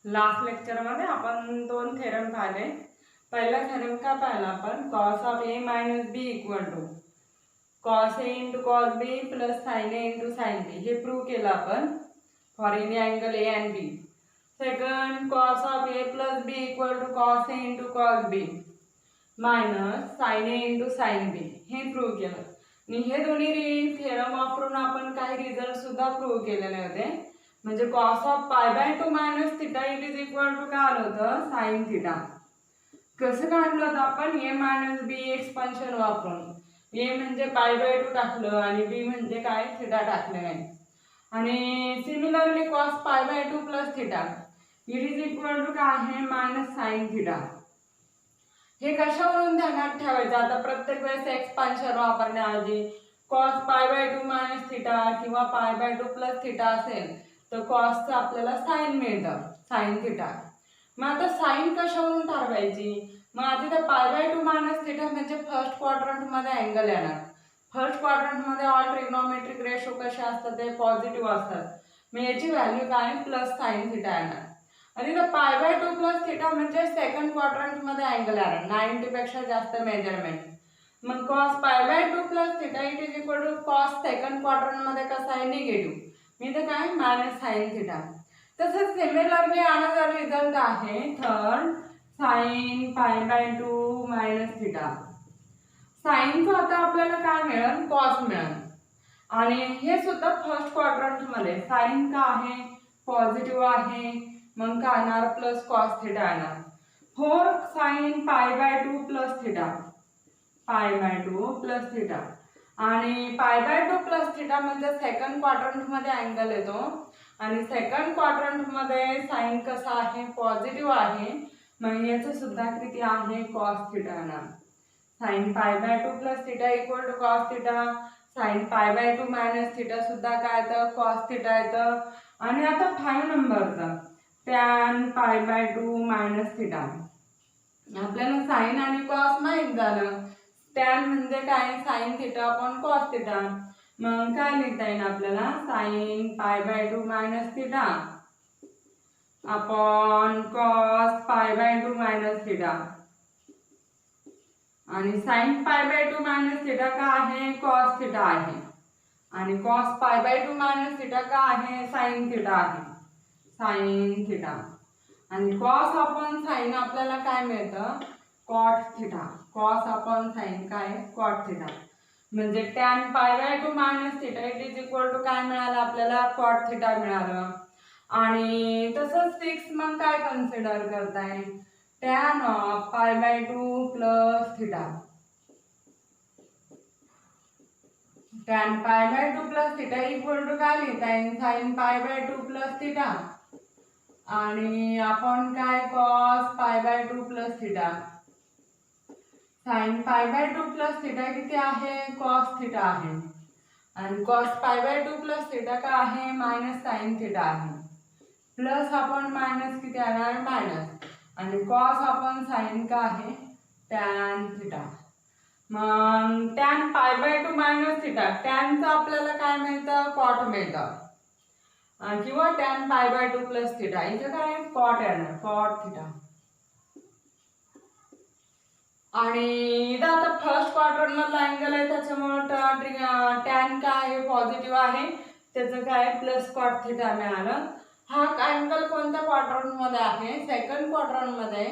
Last लेक्चरमध्ये आपण दोन थेरम पाहिले। पहिला थेरम काय पाहिला आपण, cos of A minus B equal to cos A into cos B plus sine A into sine B, हे प्रूव्ह केलं आपण for any angle A and B. Second, cos of A plus B equal to cos A into cos B minus sine A into sine B, हे prove केलं। आणि हे दोन्ही theorem वापरून आपण काही रिझल्ट सुद्धा प्रूव्ह केलेले होते। म्हणजे cos of pi by 2 minus theta it is equal to काय आलं होतं, साइन थिटा। कसं काढलं होतं आपण, ए मायनस बी एक्सपान्शन वापरून। ए म्हणजे पाय बाय 2 टाकलं आणि बी म्हणजे काय, थिटा टाकले नाही। आणि similarly cos pi by 2 plus theta it is equal to काय आहे, मायनस साइन थिटा। हे कशावरून ध्यानात ठेवायचं, आता प्रत्येक वेळेस एक्सपान्शन वापरण्याऐवजी cos pi by 2 minus theta किंवा पाय बाय 2 प्लस थिटा असेल तर कॉसचं आपल्याला साइन मिळतं, साइन थिटा। मग आता साइन कशावरून ठरवायची, मग आधी तर पाय बाय 2 मायनस थिटा म्हणजे फर्स्ट क्वाड्रंटमध्ये अँगल येणार। फर्स्ट क्वाड्रंटमध्ये ऑल ट्रिग्नोमेट्रिक रेशो कसे असतात, ते पॉझिटिव्ह असतात। मग याची व्हॅल्यू काय, प्लस साइन थिटा येणार। आणि तर पाय बाय 2 प्लस थिटा म्हणजे सेकंड क्वाड्रंटमध्ये अँगल येणार, 90 पेक्षा जास्त मेजरमेंट। मग cos pi by 2 plus theta it is equal to cos second क्वाड्रंटमध्ये कसा आहे, निगेटिव्ह, मी तर काय मायनस साइन थिटा। तसंच सिमिलरली अनदर रिझल्ट आहे third, sine pi by 2 minus theta. साइनचं आता आपल्याला काय मिळेल, कॉस मिळेल। आणि हे सुद्धा फर्स्ट क्वाड्रंटमध्ये साइन का आहे, पॉझिटिव्ह आहे, मग काय येणार, प्लस कॉस थिटा येणार। 4 sine pi by 2 plus theta, pi by 2 plus theta. आणि पाय बाय 2 प्लस थिटा म्हणजे सेकंड क्वाड्रंटमध्ये अँगल येतो आणि सेकंड क्वाड्रंटमध्ये साइन कसा आहे, पॉझिटिव्ह आहे। मग याचं सुद्धा किती आहे, कॉस थिटा येणार। Sine pi by 2 plus theta equal to cos theta, sine pi by 2 minus theta सुद्धा काय येतं, कॉस थिटा येतं। आणि आता 5 नंबरचं tan pi by 2 minus theta, आपल्याला साइन आणि कॉस माहित झालं। टॅन म्हणजे काय, sine theta upon cos theta. मग काय लिहिता येईल आपल्याला, sine pi by 2 minus theta upon cos pi by 2 minus theta. आणि sine pi by 2 minus theta का आहे, कॉस थिटा आहे। आणि cos pi by 2 minus theta का आहे, साइन थिटा आहे, साइन थिटा। आणि कॉस अपॉन साइन आपल्याला काय मिळतं, cot theta. Cos upon sine काय, कॉट थिटा। म्हणजे tan pi by 2 minus theta it is equal to काय मिळालं आपल्याला, कॉट थिटा मिळालं। आणि तसंच 6 मग काय कन्सिडर करताय, tan of pi by 2 plus theta. Tan pi by 2 plus theta equal to काय लिहिता येईल, sign pi by 2 plus theta आणि आपण काय, cos pi by 2 plus theta. Sine pi by 2 plus theta किती आहे, कॉस थिटा आहे। आणि cos pi by 2 plus theta का आहे, मायनस साइन थिटा आहे। प्लस आपण मायनस किती येणार, मायनस। आणि कॉस आपण साइन का आहे, टॅन थिटा। मग tan pi by 2 minus theta, टॅनचं आपल्याला काय मिळतं, कॉट मिळतं। किंवा tan pi by 2 plus theta, इथे काय कॉट येणार, कॉट थिटा। आणि इथं आता फर्स्ट क्वाड्रंटमधला अँगल आहे त्याच्यामुळे टॅन काय आहे, पॉझिटिव्ह आहे, त्याचं काय प्लस कॉट थिटा मिळालं। हा अँगल कोणत्या क्वाड्रंटमध्ये आहे, सेकंड क्वाड्रंटमध्ये।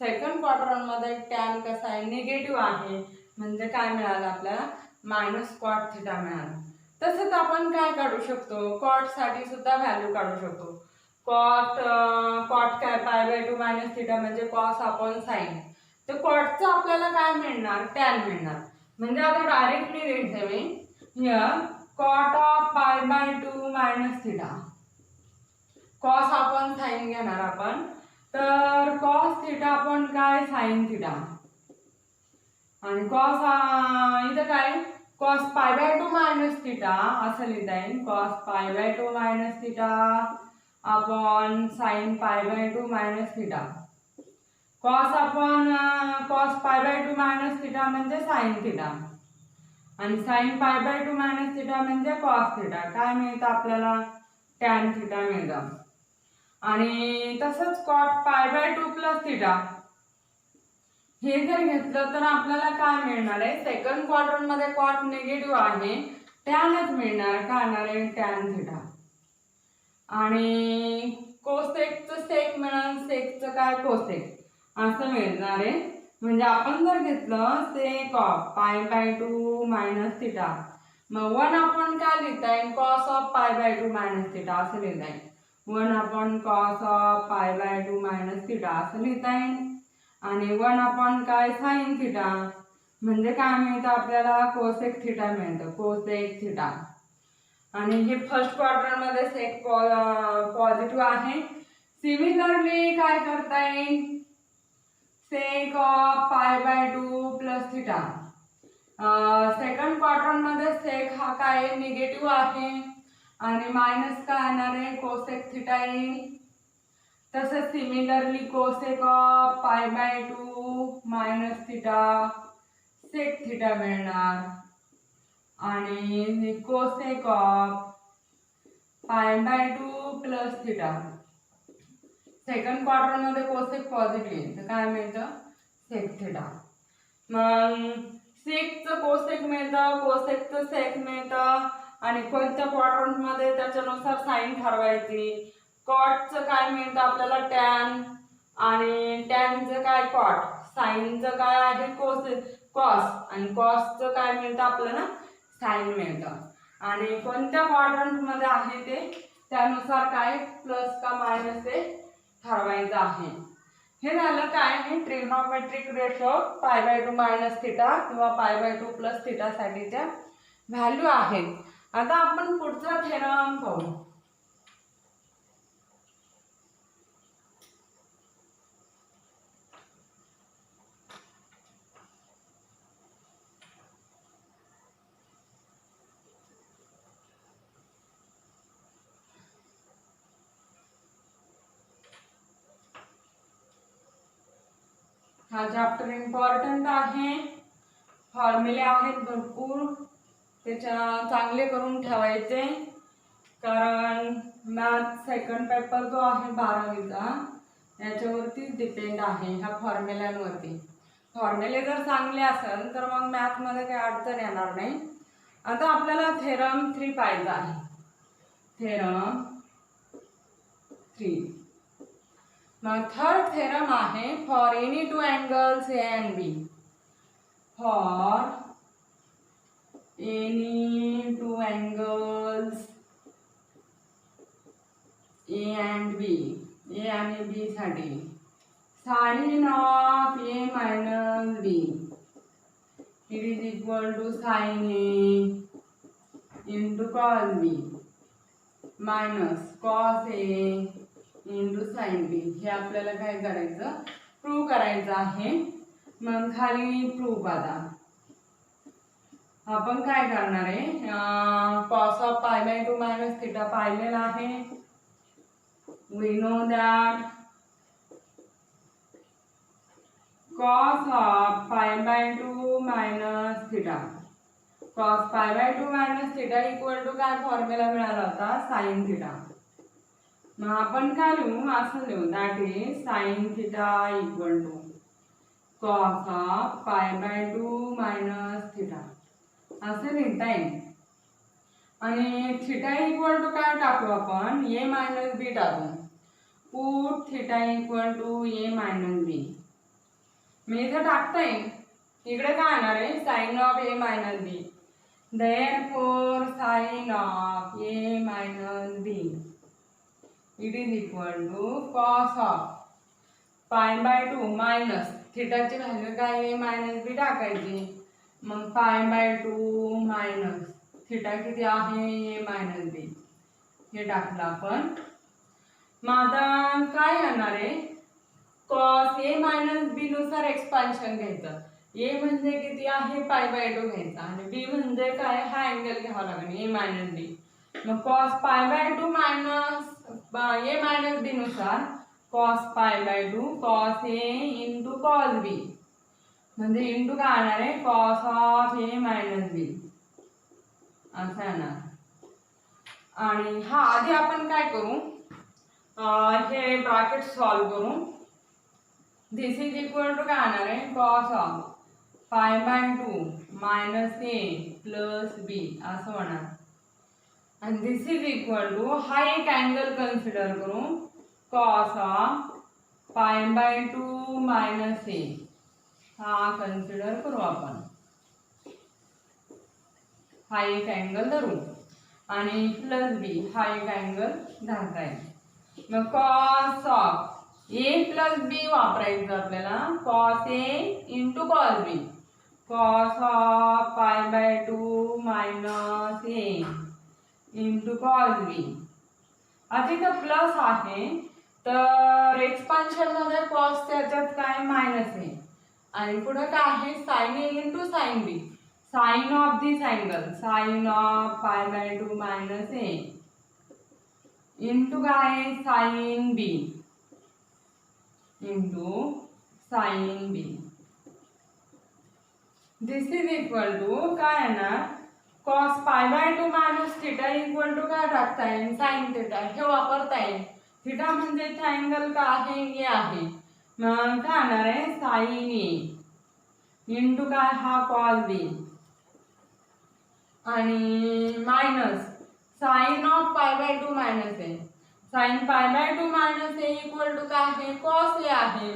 सेकंड क्वाड्रंटमध्ये टॅन कसा आहे, निगेटिव्ह आहे, म्हणजे काय मिळालं आपल्याला, मायनस कॉट थिटा मिळालं। तसंच आपण काय काढू शकतो, कॉट साठी सुद्धा व्हॅल्यू काढू शकतो। कॉट कॉट काय पाय बाय 2 मायनस थिटा म्हणजे कॉस अपॉन साइन, तर कॉटचं आपल्याला काय मिळणार, टॅन मिळणार। म्हणजे आता डायरेक्टली लिहिते मी here, cot of pi by 2 minus theta, cos upon sine घेणार आपण, तर कॉस थिटा अपॉन काय, साइन थिटा। आणि कॉस इथं काय, cos pi by 2 minus theta असं लिहिता येईल, cos pi by 2 minus theta upon sine pi by 2 minus theta. Cos upon cos pi by 2 minus theta म्हणजे साइन थिटा आणि sine pi by 2 minus theta म्हणजे cos theta. काय मिळतं आपल्याला, tan theta मिळतं। आणि तसंच कॉट पाय बाय 2 प्लस थिटा हे जर घेतलं तर आपल्याला काय मिळणार आहे, सेकंड क्वाड्रंट मध्ये कॉट निगेटिव्ह आहे, टॅनच मिळणार, काय येणार आहे टॅन थिटा. आणि कोसेकचं सेक मिळेल, सेकचं काय कोसेक असं मिळणार आहे. म्हणजे आपण जर घेतलं sake of pi by 2 minus theta, मग 1 आपण काय लिहिता येईल, cos of pi by 2 minus theta असं लिहिता येईल. 1 आपण cos of pi by 2 minus theta असं लिहिता येईल. आणि 1 आपण काय साइन थिटा, म्हणजे काय मिळतं आपल्याला कोसेक थिटा मिळतं, कोसेक थिटा. आणि हे फर्स्ट क्वाड्रंट मध्ये सेक पॉझिटिव्ह आहे. सिमिलरली काय करता येईल, sake of pi by 2 plus theta. Second quadrant मध्ये सेक हा काय निगेटिव्ह आहे आणि मायनस काय येणार आहे कोसेक थिटा येईल. तसंच similarly cosec of pi by 2 minus theta sec theta मिळणार. आणि cosec of pi by 2 plus theta, second quadrant मध्ये कोसेक पॉझिटिव्ह आहे तर काय मिळतं सेक थिटा. मग सेकचं कोसेक मिळतं, कोसेकचं सेक मिळतं. आणि कोणत्या क्वाड्रंट मध्ये त्याच्यानुसार साइन ठरवायची. कॉटचं काय मिळतं आपल्याला टॅन, आणि टॅनचं काय कॉट, साइनचं काय आहे कॉस, आणि कॉसचं काय मिळतं आपल्याला साइन मिळतं. आणि कोणत्या क्वाड्रंट मध्ये आहे ते त्यानुसार काय प्लस का मायनस ते ठरवायचं आहे. हे झालं काय आहे ट्रिग्नोमेट्रिक रेशो पाय बाय 2 मायनस थिटा किंवा पाय बाय 2 प्लस थिटा साठीच्या व्हॅल्यू आहेत. आता आपण पुढचा थेरम पाहू. हा चॅप्टर इम्पॉर्टंट आहे, फॉर्म्युले आहेत भरपूर, त्याच्या चांगले करून ठेवायचे. कारण मॅथ सेकंड पेपर जो आहे 12वीचा याच्यावरतीच डिपेंड आहे, ह्या फॉर्म्युल्यांवरती. फॉर्म्युले जर चांगले असेल तर मग मॅथमध्ये काही अडचण येणार नाही. आता आपल्याला थेरम 3 पाहायचा आहे. थेरम 3 मग थर्ड थेरम आहे for any two angles A and B. For any two angles A and B, A आणि बी साठी sine of A minus B it is equal to sine A into cos B minus cos A into sine B. हे आपल्याला काय करायचं, prove करायचं आहे. मग खाली प्रूव्ह आता आपण काय करणार आहे, cos of pi by 2 minus theta पाहिलेला आहे. We know that cos of pi by 2 minus theta, cos pi by 2 minus theta equal to काय फॉर्म्युला मिळाला होता साइन थिटा. मग आपण काय लिहू, असं लिहू that is sine theta equal to cos of pi by 2 minus theta असं लिहिता येईल. आणि थिटा इक्वल टू काय टाकू आपण, ए मायनस बी टाकू. Put theta equal to A minus B. मी इथं टाकता येईल, इकडे काय येणार आहे sine of A minus B. Therefore sine of A minus B it is equal to cos of pi by 2 minus थिटाची व्हॅल्यू काय ए मायनस बी टाकायची. मग पाय बाय 2 मायनस थिटा किती आहे ए मायनस बी हे टाकलं आपण. मग आता काय येणार आहे, कॉस ए मायनस बी नुसार एक्सपान्शन घ्यायचं. ए म्हणजे किती आहे पाय बाय 2 घ्यायचा आणि बी म्हणजे काय हा अँगल घ्यावा लागेल ए मायनस बी. मग cos pi by 2 minus A minus B नुसार cos pi by 2 cos A into cos B म्हणजे इंटू काय येणार आहे cos of A minus B असं येणार. आणि हा आधी आपण काय करू, हे ब्रॅकेट सॉल्व करू. दिस इज इक्वल टू काय येणार आहे cos of π/2 minus A plus B असं होणार. आणि दिस इज इक्वल टू हा एक अँगल कन्सिडर करू कॉस ऑफ π/2 मायनस ए हा कन्सिडर करू आपण. हा एक अँगल धरू आणि प्लस बी हा एक अँगल धरता येईल. मग cos of A plus B वापरायचं आपल्याला. Cos A into cos B. Cos of π/2 minus A into cos B. आता इथं प्लस आहे तर एक्सपान्शन मध्ये कॉस त्याच्यात काय मायनस आहे आणि पुढे काय आहे sine A into sine B. Sine of this angle sine of π/2 minus A into काय sine B into sine B. This is equal to काय येणार cos π/2 minus theta equal to काय टाकता येईल साइन थिटा. हे वापरता येईल. थिटा म्हणजे इथे अँगल का आहे ए आहे. मग काय येणार आहे साइन ए इंटू काय हा कॉस बी आणि minus sine of π/2 minus A. Sine π/2 minus A equal to काय आहे कॉस ए आहे.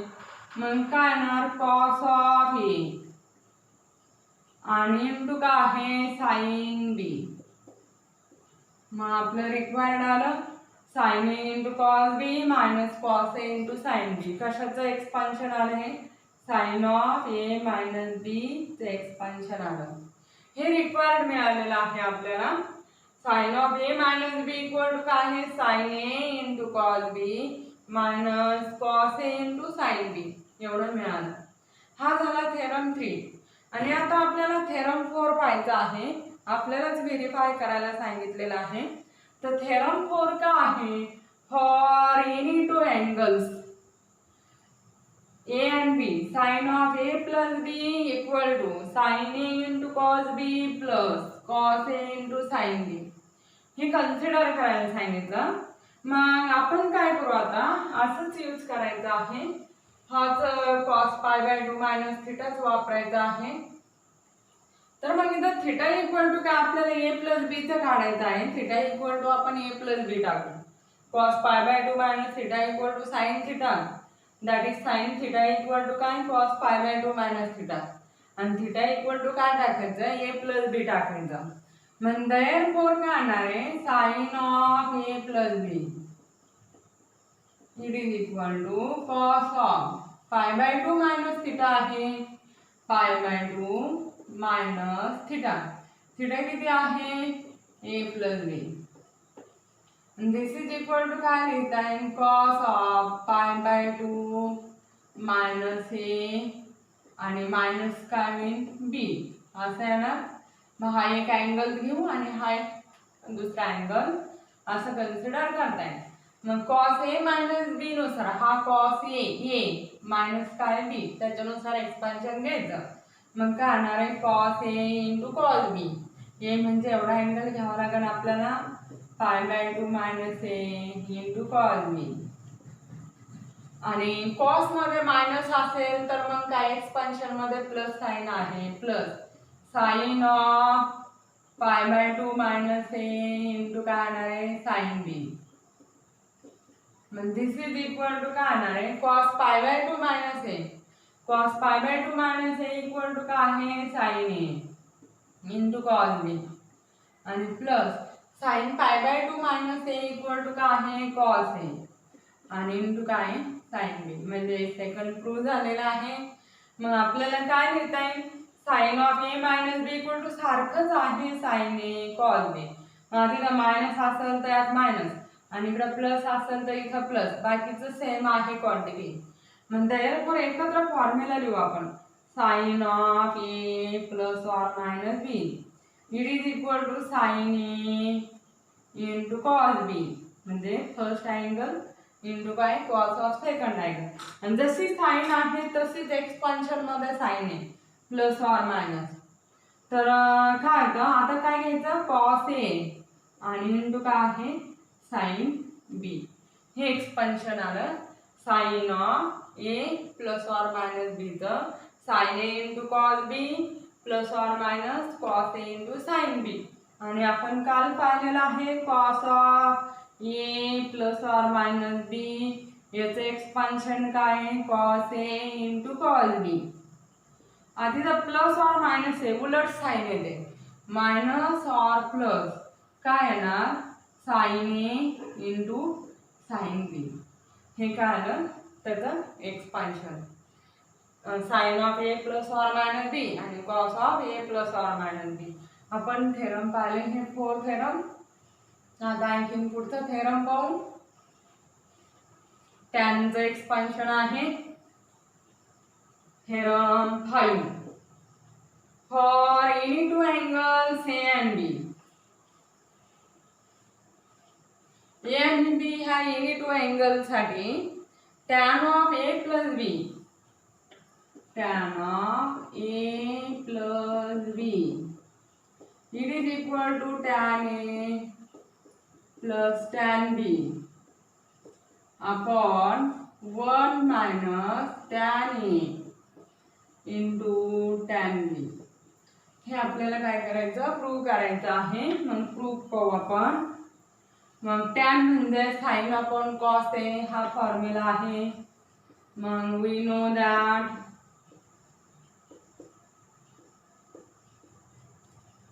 मग काय येणार कॉस ऑफ ए आणि इंटू काय आहे साइन बी. मग आपलं रिक्वायर्ड आलं sine A into cos B minus cos A into sine B. कशाचं एक्सपान्शन आलं हे sine of A minus B चे एक्सपान्शन आलं. हे रिक्वायर्ड मिळालेलं आहे आपल्याला. Sine of A minus B equal to काय आहे sine A into cos B minus cos A into sine B एवढं मिळालं. हा झाला थेरम 3. आणि आता आपल्याला थेरम 4 पाहायचा आहे. आपल्यालाच व्हेरीफाय करायला सांगितलेलं आहे. तर थेरम 4 का आहे for any two angles A and b sin of a plus b equal to sin a into cos b plus cos a into sin b हे कन्सिडर करायला सांगितलं. मग आपण काय करू आता असंच यूज करायचं आहे. हाच cos π/2 मायनस थिटाच वापरायचा आहे. तर मग इथं थिटा इक्वल टू काय आपल्याला a प्लस बी चं काढायचं आहे. थिटा इक्वल टू आपण a प्लस बी टाकू. cos π/2 minus theta equal to sine theta that is sin theta equal to काय cos π/2 minus theta आणि theta equal to काय टाकायचं a plus b टाकायचं. मग therefore काय येणार आहे sin of a plus b it is equal to cos of π/2 minus theta आहे π/2 minus theta. theta किती आहे a plus b. This is equal to काय लिहिता येईल cos of π/2 मायनस ए आणि मायनस काय होईल बी असं आहे ना. मग हा एक अँगल घेऊ आणि हा एक दुसरा अँगल असं कन्सिडर करता येईल. मग cos ए मायनस बी नुसार हा cos ए मायनस काय बी त्याच्यानुसार एक्सपान्शन घ्यायचं. मग काय येणार आहे cos ए इंटू cos बी. ए म्हणजे एवढा अँगल घ्यावा लागेल आपल्याला π/2 minus A into cos B. आणि कॉस मध्ये मायनस असेल तर मग काय एक्सपान्शन मध्ये प्लस साइन आहे plus sine of π/2 minus A into काय येणार आहे साइन बी. मग दिस इज इक्वल टू काय येणार आहे cos π/2 minus A. cos π/2 minus A equal to काय आहे sine A into cos B आणि plus sine π/2 minus A equal to काय आहे कॉस ए आणि इंटू काय साइन बी. म्हणजे सेकंड प्रूव्ह झालेला आहे. मग आपल्याला काय लिहिता येईल sine of A minus B equal to सारखंच आहे साइन ए कॉस बी. तिथं मायनस असेल तर यात मायनस आणि इकडं प्लस असेल तर इथं प्लस बाकीचं सेम आहे क्वांटिटी. मग therefore एकत्र फॉर्म्युला लिहू आपण sine of A plus or minus B it is equal to sine A into cos B म्हणजे फर्स्ट अँगल इंटू काय कॉस ऑफ सेकंड अँगल. आणि जशी साइन आहे तशीच एक्सपान्शन मध्ये साइन आहे प्लस ऑर मायनस. तर काय होतं आता काय घ्यायचं कॉस ए आणि इंटू काय आहे साइन बी. हे एक्सपान्शन आलं sine of A plus or minus B चं sine A into cos B plus or minus cos A into sine B. आणि आपण काल पाहिलेलं आहे cos of A plus or minus B याचं एक्सपान्शन काय आहे cos A into cos B. आधी तर प्लस ऑर मायनस आहे उलट साइन येते मायनस ऑर प्लस काय येणार sine A into sine B. हे काय आलं त्याचं expansion sine of A plus or minus B आणि cos of A plus or minus B. आपण थेरम पाहिले हे 4 थेरम. आता आणखीन पुढचं थेरम पाहू. टॅनचं एक्सपान्शन आहे theorem 5 for any two angles A and B. A आणि बी ह्या एनी टू अँगल साठी tan of A plus B tan of a plus b it is equal to tan a plus tan b upon 1 minus tan a into tan b. हे आपल्याला काय करायचं prove करायचं आहे. मग prove पाहू आपण. मग tan म्हणजे sin अपॉन cos a हा फॉर्म्युला आहे. मग we know that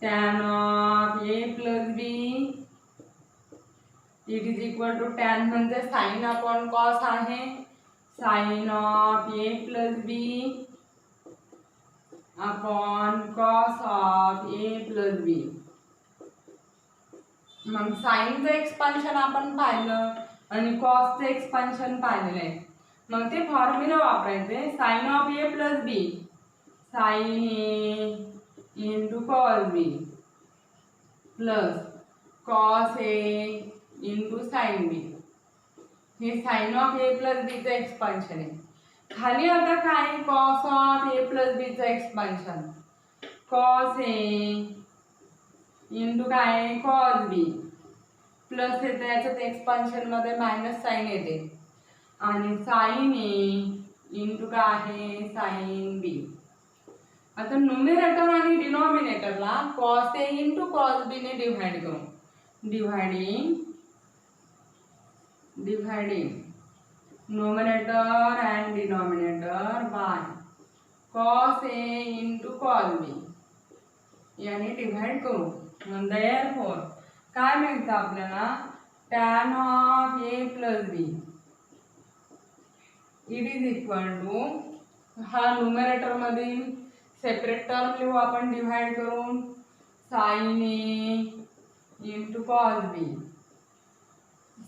tan of a plus b it is equal to tan म्हणजे sin upon cos आहे sin of a plus b upon cos of a plus b. मग sin चं expansion आपण पाहिलं आणि cos चं एक्सपान्शन पाहिलेलं आहे. मग ते फॉर्म्युला वापरायचे sin of a plus b sin a into cos b plus cos a into sin b. हे sin of a plus b चं एक्सपान्शन आहे. खाली आता काय cos of a plus b चं एक्सपान्शन cos a into काय cos b plus येते याच्यात एक्सपान्शन मध्ये मायनस साइन येते आणि sin a into काय आहे sin b. आता न्यूमरेटर आणि डिनॉमिनेटरला cos a into cos b ने डिवाइड करू. Dividing numerator and denominator by cos a into cos b याने डिवाइड करू. मग therefore काय मिळतं आपल्याला tan of a plus b it is equal to हा न्यूमरेटर मधील सेपरेट टर्म लिहू आपण डिवाइड करून sin a into cos b.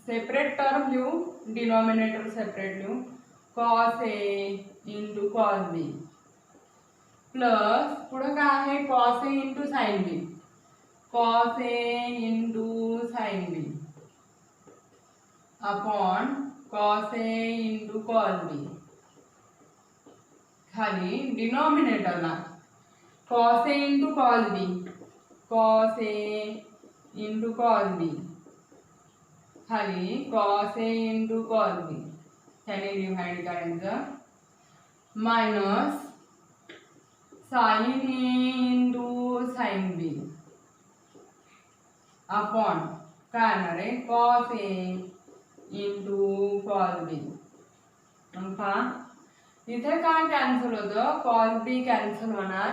Separate term लिहू डिनॉमिनेटर सेपरेट लिहू cos a into cos b plus पुढे काय आहे cos a into sin b cos a into sin b upon cos a into cos b. खाली डिनॉमिनेटरला cos a into cos b cos a into cos b खाली cos a into cos b त्याने divide करायचं minus sin a into sin b upon काय येणार आहे cos a into cos b. मग पहा इथे काय कॅन्सल होतं cos b कॅन्सल होणार.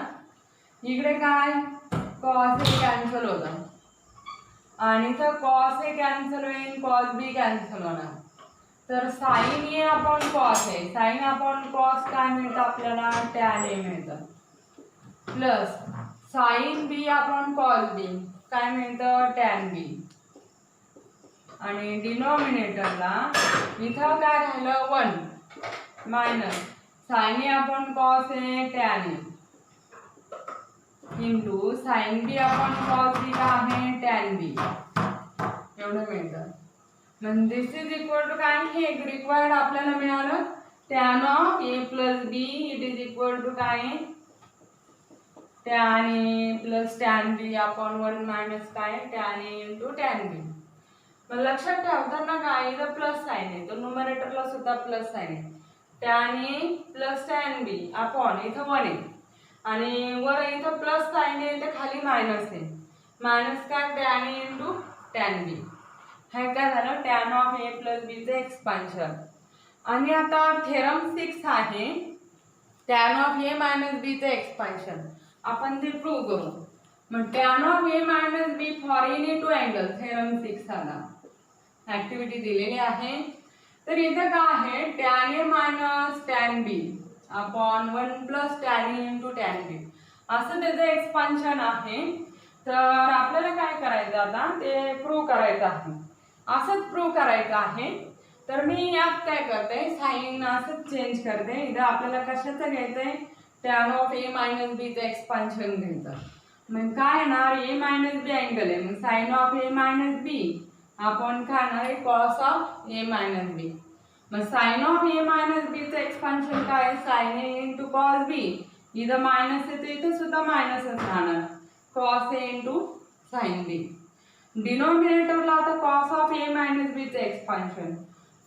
इकडे काय cos a कॅन्सल होतं आणि तर cos a कॅन्सल होईल cos b कॅन्सल होणार. तर sin a upon cos a sin upon cos काय मिळतं आपल्याला tan a मिळतं plus sin b upon cos b काय मिळतं tan b. आणि डिनॉमिनेटरला इथं काय राहिलं 1 minus sin a upon cos a tan a into sin b upon cos b का आहे tan b एवढं मिळतं. म्हणजे दिस इज इक्वल टू काय हे रिक्वायर्ड आपल्याला मिळालं tan of a plus b it is equal to काय tan a plus tan b upon 1 minus काय tan a into tan b. मग लक्षात ठेवताना काय इथं प्लस साइन आहे तर न्यूमरेटरला सुद्धा प्लस साइन आहे tan A plus tan B upon इथं 1 आहे आणि वर इथं प्लस साइन आहे तर खाली मायनस आहे मायनस काय tan A into tan B हे काय झालं tan of A plus B चे एक्सपान्शन आणि आता थेरम 6 आहे tan of A minus B चे एक्सपान्शन आपण ते प्रूव्ह करू मग tan of A minus B for any two angle theorem 6 आला ऍक्टिव्हिटी दिलेली आहे तर इथे काय आहे tan A minus tan B upon 1 plus tan A into tan B असं त्याचं एक्सपान्शन आहे तर आपल्याला काय करायचं आता ते प्रूव्ह करायचं आहे असंच प्रूव्ह करायचं आहे तर मी यात काय करते साइन असंच चेंज करते इथं आपल्याला कशाचं घ्यायचंय tan of A minus B चं एक्सपान्शन घ्यायचं मग काय येणार A मायनस B अँगल आहे मग sine of A minus B आपण काय येणार आहे cos of A minus B मग sine of A minus B चं एक्सपान्शन काय आहे sine A into cos B इथं मायनस आहे तर इथं सुद्धा मायनसच राहणार cos A into sine B डिनोमिनेटरला आता cos of A minus B चं expansion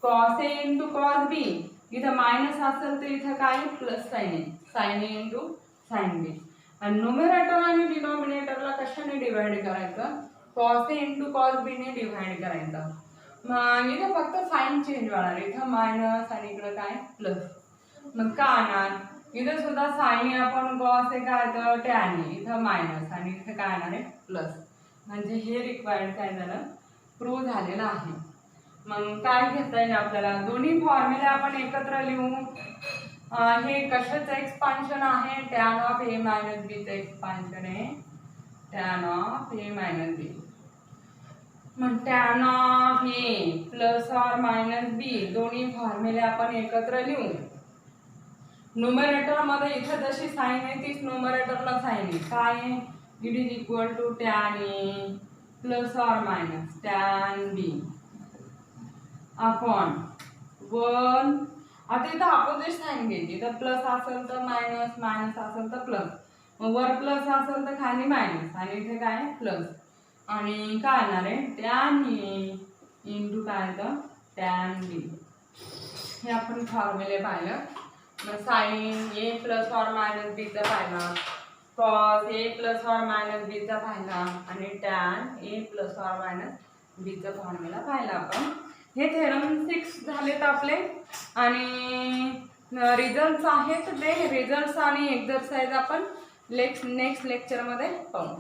cos A into cos B इथं मायनस असेल तर इथं काय प्लस साइन आहे sine A into sine B आणि न्यूमरेटर आणि डिनोमिनेटरला कशाने डिवाइड करायचं cos A into cos B ने डिवाइड करायचं मग इथं फक्त साइन चेंज होणार इथं मायनस आणि इकडं काय प्लस मग काय येणार इथं सुद्धा साइन आपण कॉस आहे काय तर टॅन इथं मायनस आणि इथं काय येणार आहे प्लस म्हणजे हे रिक्वायर्ड काय झालं प्रूव्ह झालेलं आहे मग काय घेता येईल आपल्याला दोन्ही फॉर्म्युले आपण एकत्र लिहू हे कशाचं एक्सपान्शन आहे tan of A minus B चं एक्सपान्शन आहे tan of A minus B मग tan ऑफ A प्लस और मायनस B दोन्ही फॉर्म्युले आपण एकत्र लिहू न्यूमरेटर मध्ये इथे जशी साइन आहे तीच न्यूमरेटरला साइन आहे काय आहे it is equal to tan A plus और मायनस tan B अपॉन 1 आता इथं अपोजिट साइन घ्यायची तर प्लस असेल तर मायनस मायनस असेल तर प्लस मग वर प्लस असेल तर खाली मायनस आणि इथे काय प्लस आणि काय येणार आहे tan A इंटू काय तर tan B हे आपण फॉर्म्युले पाहिलं मग साइन A प्लस और मायनस B चा पाहिला कॉस A प्लस और मायनस B चा पाहिला आणि tan A प्लस और मायनस B चा फॉर्म्युला पाहिला आपण हे थेरम 6 झालेत आपले आणि रिझल्ट्स आहेत ते रिझल्ट्स आणि एक्झरसाइज आपण नेक्स्ट लेक्चरमध्ये पाहू